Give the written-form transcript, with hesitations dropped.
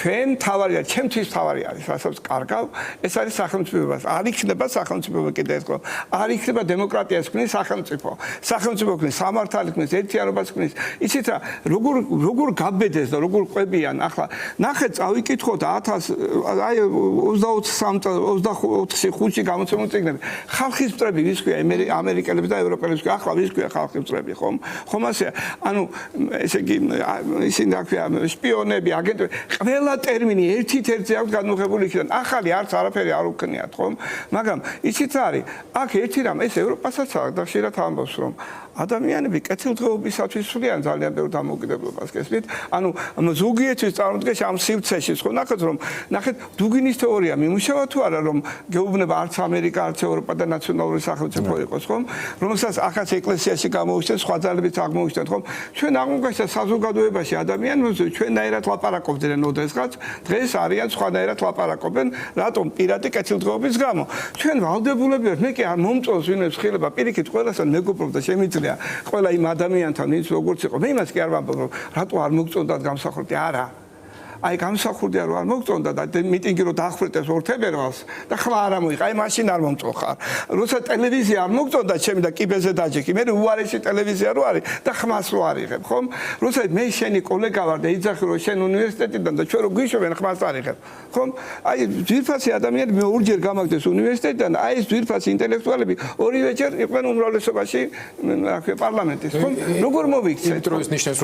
ჩვენ თავარია, ჩემთვის თავარი არის, რასაც კარგავ, ეს არის სახელმწიფოება. არ იქნება სახელმწიფოება კიდე ერთხელ. არ იქნება დემოკრატიას ქმნის სახელმწიფო. სახელმწიფო ქმნის სამართალი ქმნის, ერთიანობას ქმნის. იცით რა, როგორ გაბედეს და როგორ ყვებიან. ახლა ნახეთ, წავიკითხოთ 24-25 გამოცემული წიგნები. ხალხის მტრები ვის ქვია? ამერიკელებს და ევროპელებს ქვია. ახლა ვის ქვია ხალხის მტრები, ხომ? ხომ ასეა? ანუ ესე იგი ისინი რა ქვია, შპიონები, აგენტები, ყველა ტერმინი ერთ-ერთზე აქვს განუღებული იქიდან. ახალი არც არაფერი არ უქნიათ, ხომ? მაგრამ იცით რა არის? აქ ერთი რამ, ეს ევროპასაც და ხშირად ამბობს, რომ ადამიანები კეთილდღეობისათვის სულიან ძალიან ბევრ დამოუკიდებლობას გესმით? ანუ ზოგიერთის წარმოდგენს ამ სივრცეში, ხო ნახეთ რომ ნახეთ დუგინის თეორია მიმუშავა თუ არა რომ გეუბნება არც ამერიკა, არც ევროპა და ნაციონალური სახელმწიფო იყოს, ხომ? რომელსაც ახაც ეკლესიაში გამოუჩნდეს, სხვა ძალებიც აღმოუჩნდეთ, ხომ? ჩვენ აღმოჩნდა საზოგადოებაში ადამიანებზე ჩვენნაირად ლაპარაკობდნენ ოდესღაც, დღეს არიან სხვანაირად ლაპარაკობენ, რატომ პირადი კეთილდღეობის გამო. ჩვენ ვალდებულები ვართ, მე კი არ მომწონს ვინმე ხილება, პირიქით ყველასთან მეგობრობ და შემიძლია ყველა იმ ადამიანთან, ვინც როგორც იყო. მე იმას კი არ ვამბობ, რომ რატო არ მოგწონდათ გამსახურდი, არა. აი გამსახურდია რომ არ მოგწონდა და მიტინგი რომ დაახვრიტეს 2 თებერვალს და ხმა არ ამოიღა, აი მაშინ არ მომწონხარ. როცა ტელევიზია არ მოგწონდა ჩემი და კიბეზე დაჯექი, მე უარესი ტელევიზია რო არის და ხმას რო არიღებ, ხომ? როცა მე შენი კოლეგა ვარ და იძახი რომ შენ უნივერსიტეტიდან და ჩვენ რო გვიშვებენ ხმას არიღებ, ხომ? აი ძვირფასი ადამიანები მე ორჯერ გამაგდეს უნივერსიტეტიდან, აი ეს ძვირფასი ინტელექტუალები ორივეჯერ იყვნენ უმრავლესობაში პარლამენტის, ხომ? როგორ მოვიქცეთ?